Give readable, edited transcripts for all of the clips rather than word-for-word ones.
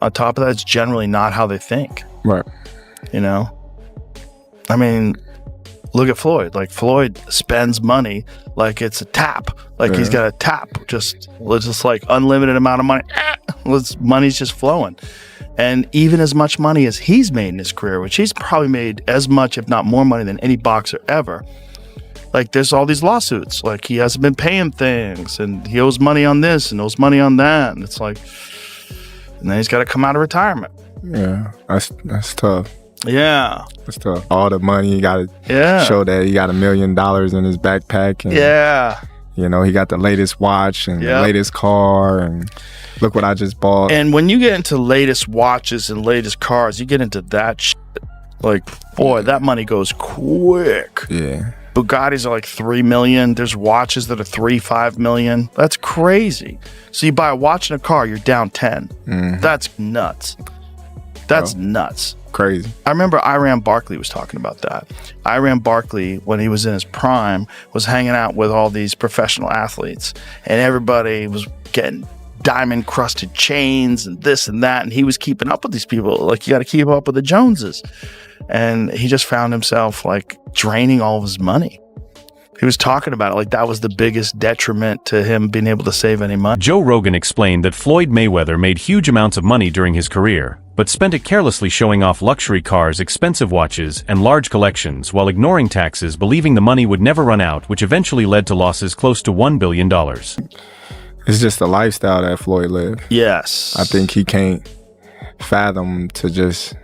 on top of that, it's generally not how they think. Right. You know? I mean, look at Floyd. Like, Floyd spends money like it's a tap. Like, he's got a tap. Just like unlimited amount of money. Money's just flowing. And even as much money as he's made in his career, which he's probably made as much, if not more money than any boxer ever, like, there's all these lawsuits. Like, he hasn't been paying things, and he owes money on this and owes money on that. And it's like, and then he's got to come out of retirement. Yeah, that's tough. Yeah. That's tough. All the money, you got to show that he got $1 million in his backpack. And, you know, he got the latest watch and the latest car, and look what I just bought. And when you get into latest watches and latest cars, you get into that shit. Like, boy, that money goes quick. Yeah. Bugattis are like $3 million. There's watches that are $3-5 million. That's crazy. So you buy a watch and a car, you're down 10. That's nuts. That's nuts. Crazy. I remember Iran Barkley was talking about that. Iran Barkley, when he was in his prime, was hanging out with all these professional athletes, and everybody was getting diamond crusted chains and this and that, and he was keeping up with these people. Like, you got to keep up with the Joneses. And he just found himself like draining all of his money. He was talking about it like that was the biggest detriment to him being able to save any money. Joe Rogan explained that Floyd Mayweather made huge amounts of money during his career, but spent it carelessly showing off luxury cars, expensive watches, and large collections while ignoring taxes, believing the money would never run out, which eventually led to losses close to $1 billion. It's just the lifestyle that Floyd lived. Yes. I think he can't fathom to just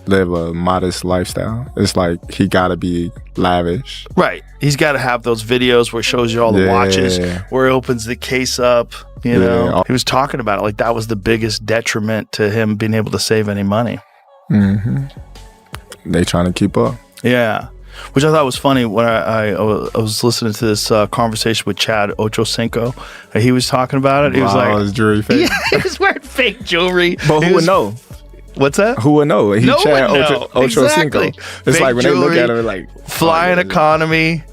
live a modest lifestyle. It's like he gotta be lavish. Right. He's got to have those videos where he shows you all the watches, where he opens the case up, you know. He was talking about it like that was the biggest detriment to him being able to save any money. They trying to keep up. Yeah. Which I thought was funny when I was listening to this conversation with Chad Ochocinco. He was talking about it. He was like, his jewelry fake. Yeah, he was wearing fake jewelry. But who would know? What's that? Who would know? No Chad one know. Ochocinco. Exactly. It's fake like when jewelry, they look at him, like flying economy.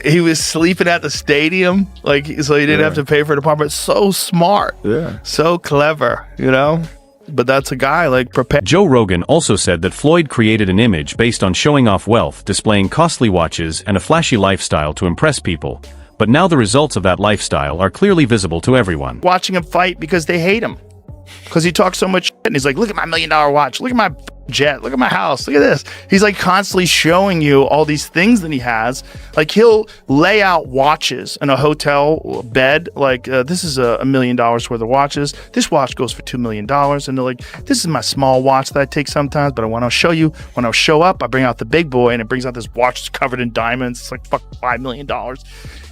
He was sleeping at the stadium, like, so he didn't have to pay for an apartment. So smart. Yeah. So clever, you know? But that's a guy like prepared. Joe Rogan also said that Floyd created an image based on showing off wealth, displaying costly watches, and a flashy lifestyle to impress people. But now the results of that lifestyle are clearly visible to everyone. Watching him fight because they hate him. Because he talks so much shit, and he's like, look at my $1 million watch, look at my jet, look at my house, look at this. He's like constantly showing you all these things that he has. Like, he'll lay out watches in a hotel bed, like, this is $1 million worth of watches. This watch goes for $2 million. And they're like, this is my small watch that I take sometimes, but I want to show you, when I show up, I bring out the big boy, and it brings out this watch that's covered in diamonds. It's like, fuck, $5 million.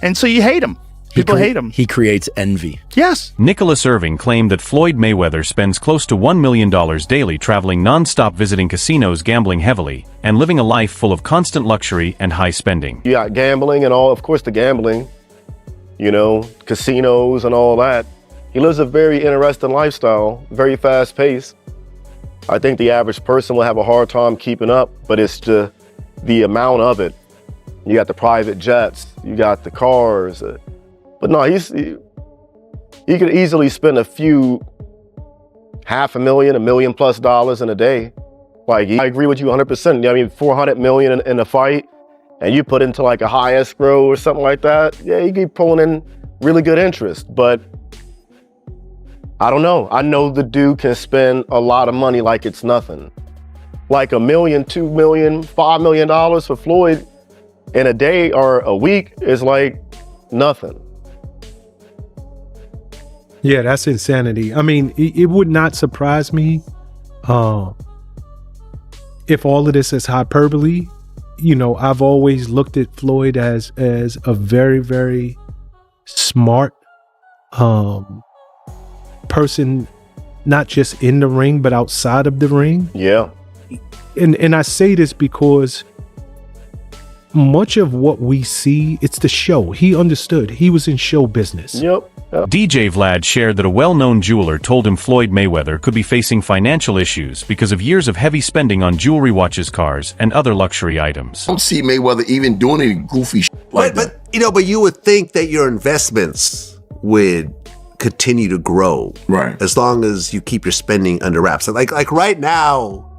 And so you hate him. People hate him. He creates envy. Yes. Nicholas Irving claimed that Floyd Mayweather spends close to $1 million daily traveling non-stop, visiting casinos, gambling heavily, and living a life full of constant luxury and high spending. You got gambling and all, of course, the gambling, you know, casinos and all that. He lives a very interesting lifestyle, very fast paced. I think the average person will have a hard time keeping up, but it's the amount of it. You got the private jets, you got the cars, but no, he could easily spend a few $500,000, $1 million plus in a day. Like, I agree with you 100%. I mean, 400 million in a fight, and you put into like a high escrow or something like that. Yeah, you keep pulling in really good interest. But I don't know. I know the dude can spend a lot of money like it's nothing. Like $1 million, $2 million, $5 million for Floyd in a day or a week is like nothing. Yeah, that's insanity. I mean, it would not surprise me if all of this is hyperbole. You know, I've always looked at Floyd as a very, very smart person, not just in the ring, but outside of the ring. Yeah. And I say this because much of what we see, it's the show. He understood. He was in show business. Yep. DJ Vlad shared that a well-known jeweler told him Floyd Mayweather could be facing financial issues because of years of heavy spending on jewelry, watches, cars, and other luxury items. I don't see Mayweather even doing any goofy shit like that. But you would think that your investments would continue to grow. Right. As long as you keep your spending under wraps. Like right now,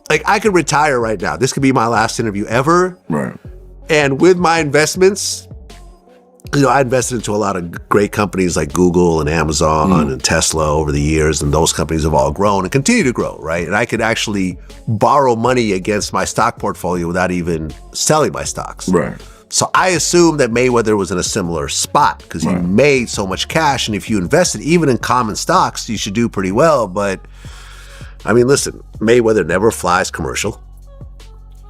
like I could retire right now. This could be my last interview ever. Right. And with my investments, you know, I invested into a lot of great companies like Google and Amazon and Tesla over the years, and those companies have all grown and continue to grow, right? And I could actually borrow money against my stock portfolio without even selling my stocks. Right. So I assumed that Mayweather was in a similar spot because he made so much cash, and if you invested even in common stocks, you should do pretty well. But I mean, listen, Mayweather never flies commercial.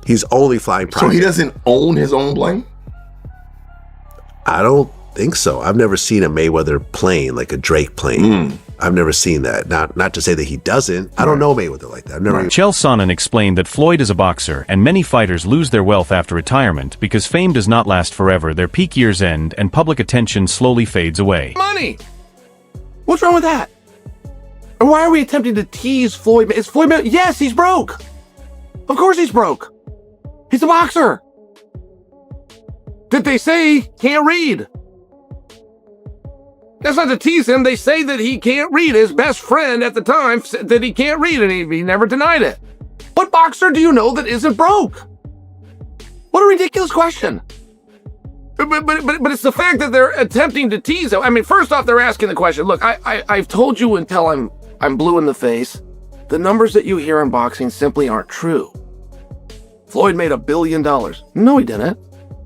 He's only flying private. So he doesn't own his own plane? I don't think so. I've never seen a Mayweather plane, like a Drake plane. I've never seen that. Not to say that he doesn't. I don't know Mayweather like that. I've never. Chael Sonnen explained that Floyd is a boxer, and many fighters lose their wealth after retirement because fame does not last forever. Their peak years end, and public attention slowly fades away. Money! What's wrong with that? And why are we attempting to tease Floyd? Is Floyd Mayweather? Yes, he's broke. Of course he's broke. He's a boxer. Did they say can't read? That's not to tease him. They say that he can't read. His best friend at the time said that he can't read, and he never denied it. What boxer do you know that isn't broke? What a ridiculous question. But it's the fact that they're attempting to tease him. I mean, first off, they're asking the question. Look, I've told you until I'm blue in the face. The numbers that you hear in boxing simply aren't true. Floyd made $1 billion. No, he didn't.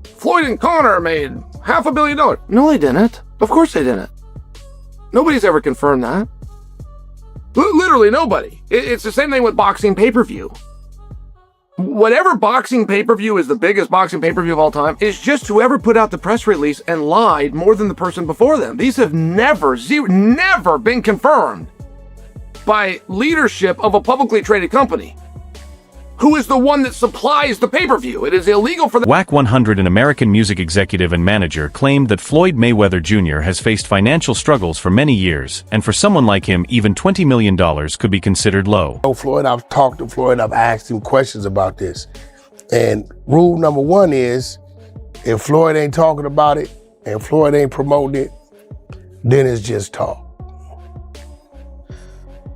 Floyd and Conor made $500 million. No, they didn't. Of course they didn't. Nobody's ever confirmed that. Literally nobody. It's the same thing with boxing pay-per-view. Whatever boxing pay-per-view is the biggest boxing pay-per-view of all time is just whoever put out the press release and lied more than the person before them. These have never been confirmed by leadership of a publicly traded company. Who is the one that supplies the pay-per-view? It is illegal for the WAC 100, an American music executive and manager, claimed that Floyd Mayweather Jr. has faced financial struggles for many years, and for someone like him, even $20 million could be considered low. Floyd, I've talked to Floyd, I've asked him questions about this. And rule number one is, if Floyd ain't talking about it, and Floyd ain't promoting it, then it's just talk.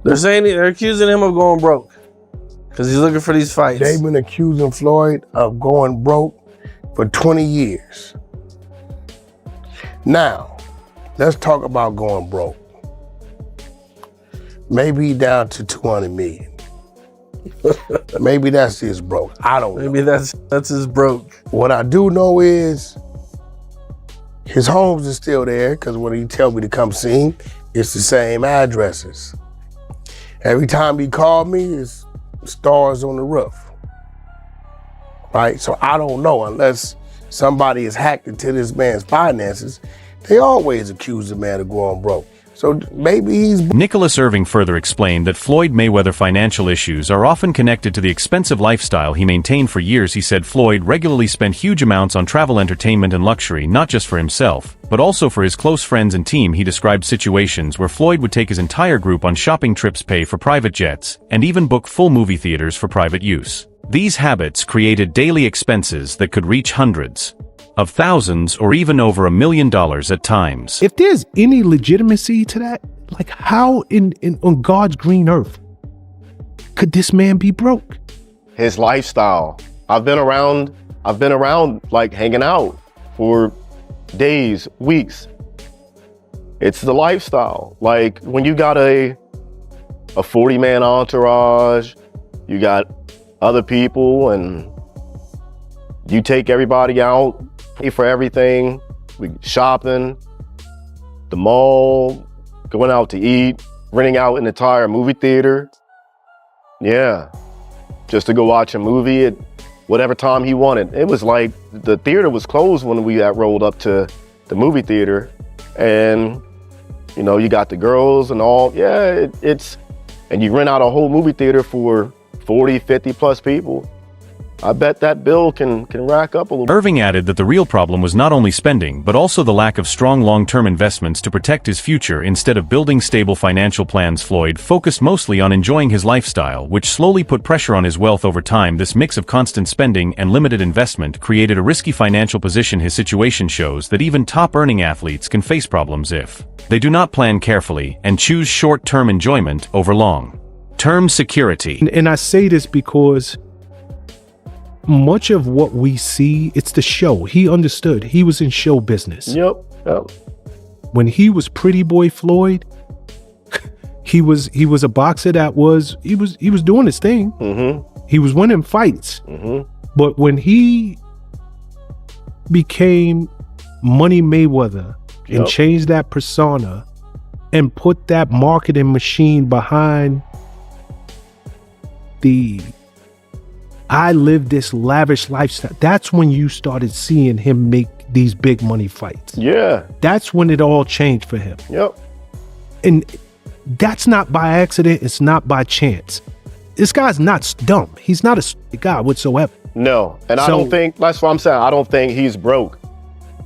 They're accusing him of going broke. Because he's looking for these fights. They've been accusing Floyd of going broke for 20 years. Now, let's talk about going broke. Maybe he's down to 200 million. Maybe that's his broke. I don't know. Maybe that's his broke. What I do know is his homes is still there, because when he tell me to come see him, it's the same addresses. Every time he called me, it's stars on the roof, right? So I don't know, unless somebody has hacked into this man's finances. They always accuse the man of going broke. So maybe he's... Nicholas Irving further explained that Floyd Mayweather financial issues are often connected to the expensive lifestyle he maintained for years. He said Floyd regularly spent huge amounts on travel, entertainment, and luxury, not just for himself, but also for his close friends and team. He described situations where Floyd would take his entire group on shopping trips, pay for private jets, and even book full movie theaters for private use. These habits created daily expenses that could reach hundreds of thousands or even over $1 million at times. If there's any legitimacy to that, like how on God's green earth could this man be broke? His lifestyle. I've been around like hanging out for days, weeks. It's the lifestyle. Like when you got a 40-man entourage, you got other people, and you take everybody out, pay for everything, we shopping, the mall, going out to eat, renting out an entire movie theater. Yeah, just to go watch a movie at whatever time he wanted. It was like the theater was closed when we got rolled up to the movie theater, and you know, you got the girls and all. Yeah, and you rent out a whole movie theater for 40, 50 plus people. I bet that bill can rack up a little. Irving added that the real problem was not only spending but also the lack of strong long-term investments to protect his future. Instead of building stable financial plans, Floyd focused mostly on enjoying his lifestyle, which slowly put pressure on his wealth over time. This mix of constant spending and limited investment created a risky financial position. His situation shows that even top-earning athletes can face problems if they do not plan carefully and choose short-term enjoyment over long-term security. And I say this because much of what we see, it's the show. He understood. He was in show business. Yep. When he was Pretty Boy Floyd, he was a boxer that was doing his thing. Mm-hmm. He was winning fights. Mm-hmm. But when he became Money Mayweather and changed that persona and put that marketing machine behind the I live this lavish lifestyle, that's when you started seeing him make these big money fights. Yeah. That's when it all changed for him. Yep. And that's not by accident. It's not by chance. This guy's not dumb. He's not a stupid guy whatsoever. No. And I don't think, that's what I'm saying, I don't think he's broke.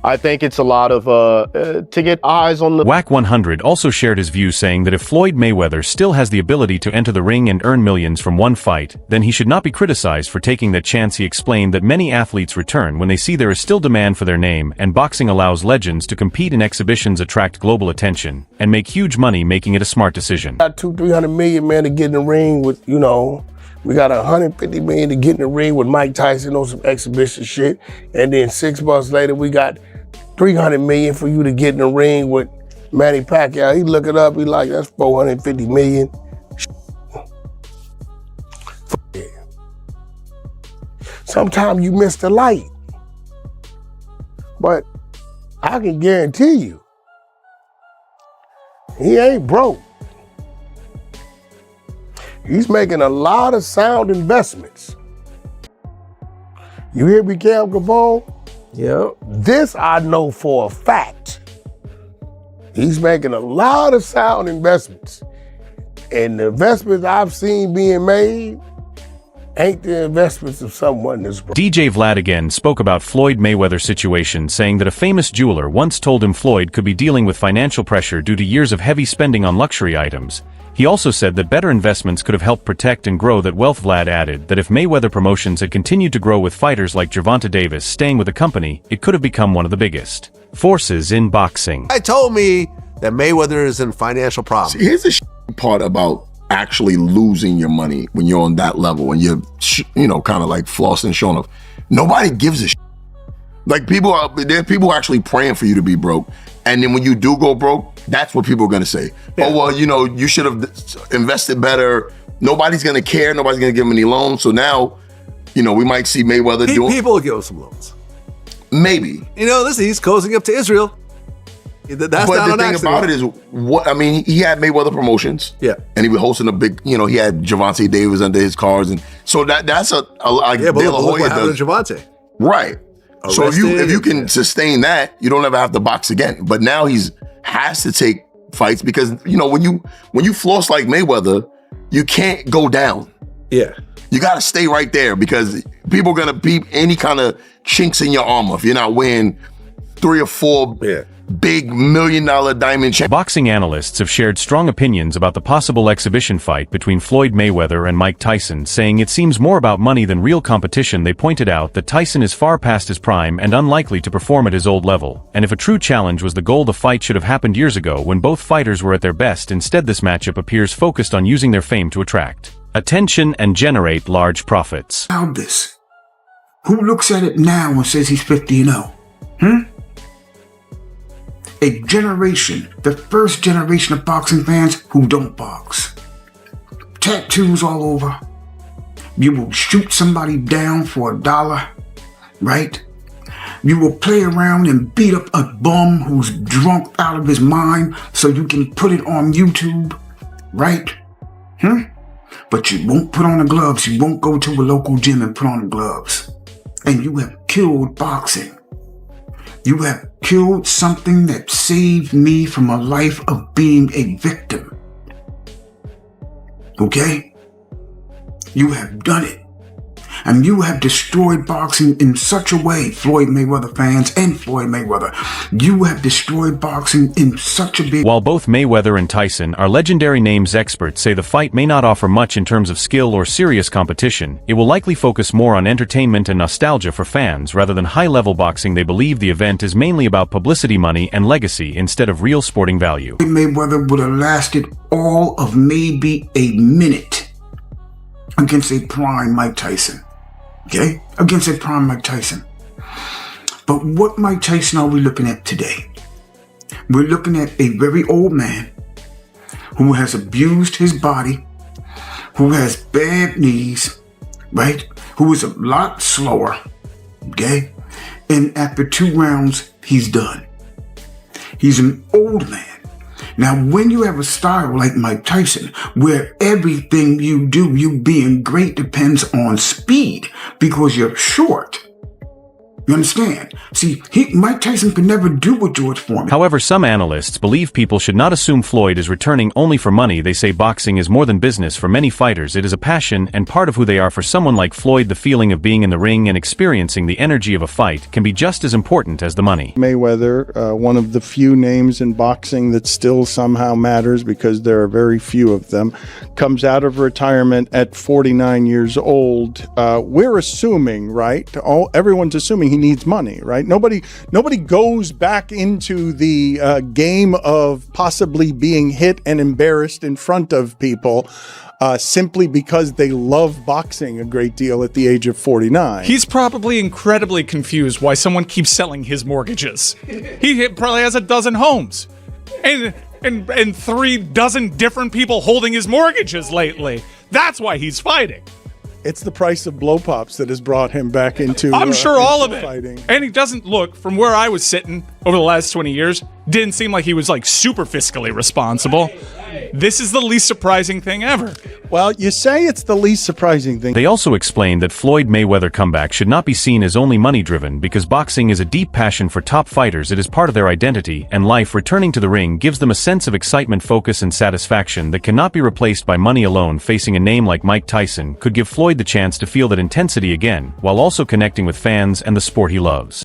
I think it's a lot of, to get eyes on the... Whack 100 also shared his view, saying that if Floyd Mayweather still has the ability to enter the ring and earn millions from one fight, then he should not be criticized for taking that chance. He explained that many athletes return when they see there is still demand for their name, and boxing allows legends to compete in exhibitions, attract global attention, and make huge money, making it a smart decision. Got $200-300 million, man, to get in the ring with, we got $150 million to get in the ring with Mike Tyson on some exhibition shit. And then 6 months later, we got $300 million for you to get in the ring with Manny Pacquiao. He look it up, he like, that's $450 million. Yeah. Sometimes you miss the light. But I can guarantee you, he ain't broke. He's making a lot of sound investments. You hear me, Cam Capone? Yep. This I know for a fact. He's making a lot of sound investments. And the investments I've seen being made ain't the investments of someone that's broke. DJ Vlad again spoke about Floyd Mayweather's situation, saying that a famous jeweler once told him Floyd could be dealing with financial pressure due to years of heavy spending on luxury items. He also said that better investments could have helped protect and grow that wealth. Vlad added that if Mayweather Promotions had continued to grow with fighters like Gervonta Davis staying with the company, it could have become one of the biggest forces in boxing. I told me that Mayweather is in financial problems. See, here's the part about actually losing your money when you're on that level and you're, kind of like flossing, showing off. Nobody gives a shit. Like there are people actually praying for you to be broke. And then when you do go broke, that's what people are going to say. Yeah. Oh, well, you should have invested better. Nobody's going to care. Nobody's going to give him any loans. So now, we might see Mayweather doing... People will give him some loans. Maybe. Listen, he's cozying up to Israel. That's but not the an thing accident. about it is, he had Mayweather Promotions. Yeah. And he was hosting a big, he had Gervonta Davis under his cards. And so that's a like yeah, but De La look Hoya what happened does. to Gervonta. Right. So if you can sustain that, you don't ever have to box again. But now has to take fights because when you floss like Mayweather, you can't go down. Yeah. You got to stay right there because people are gonna peep any kind of chinks in your armor if you're not wearing 3 or 4 big $1 million diamond chains. Boxing analysts have shared strong opinions about the possible exhibition fight between Floyd Mayweather and Mike Tyson, saying it seems more about money than real competition. They pointed out that Tyson is far past his prime and unlikely to perform at his old level, and if a true challenge was the goal, the fight should have happened years ago when both fighters were at their best. Instead, this matchup appears focused on using their fame to attract attention and generate large profits. This. Who looks at it now and says he's 50-0? A generation, the first generation of boxing fans who don't box. Tattoos all over. You will shoot somebody down for $1, right? You will play around and beat up a bum who's drunk out of his mind so you can put it on YouTube, right? But you won't put on the gloves. You won't go to a local gym and put on the gloves. And you have killed boxing. You have killed something that saved me from a life of being a victim. Okay? You have done it. And you have destroyed boxing in such a way, Floyd Mayweather fans and Floyd Mayweather. You have destroyed boxing in such a big... While both Mayweather and Tyson are legendary names, experts say the fight may not offer much in terms of skill or serious competition. It will likely focus more on entertainment and nostalgia for fans rather than high-level boxing. They believe the event is mainly about publicity, money, and legacy instead of real sporting value. Mayweather would have lasted all of maybe a minute against a prime Mike Tyson. Okay? Against a prime Mike Tyson. But what Mike Tyson are we looking at today? We're looking at a very old man who has abused his body, who has bad knees, right? Who is a lot slower, okay? And after 2 rounds, he's done. He's an old man. Now, when you have a style like Mike Tyson, where everything you do, you being great, depends on speed because you're short. You understand? See, Mike Tyson could never do what George Foreman. However, some analysts believe people should not assume Floyd is returning only for money. They say boxing is more than business for many fighters. It is a passion and part of who they are. For someone like Floyd, the feeling of being in the ring and experiencing the energy of a fight can be just as important as the money. Mayweather, one of the few names in boxing that still somehow matters because there are very few of them, comes out of retirement at 49 years old. We're assuming, right? Everyone's assuming he needs money, right? Nobody goes back into the game of possibly being hit and embarrassed in front of people simply because they love boxing a great deal at the age of 49. He's probably incredibly confused why someone keeps selling his mortgages. He probably has a dozen homes and 3 dozen different people holding his mortgages lately. That's why he's fighting. It's the price of blow pops that has brought him back into I'm sure all of it. Fighting. And he doesn't look, from where I was sitting over the last 20 years, didn't seem like he was like super fiscally responsible. This is the least surprising thing ever. Well, you say it's the least surprising thing. They also explained that Floyd Mayweather comeback should not be seen as only money-driven because boxing is a deep passion for top fighters. It is part of their identity and life. Returning to the ring gives them a sense of excitement, focus, and satisfaction that cannot be replaced by money alone. Facing a name like Mike Tyson could give Floyd the chance to feel that intensity again, while also connecting with fans and the sport he loves.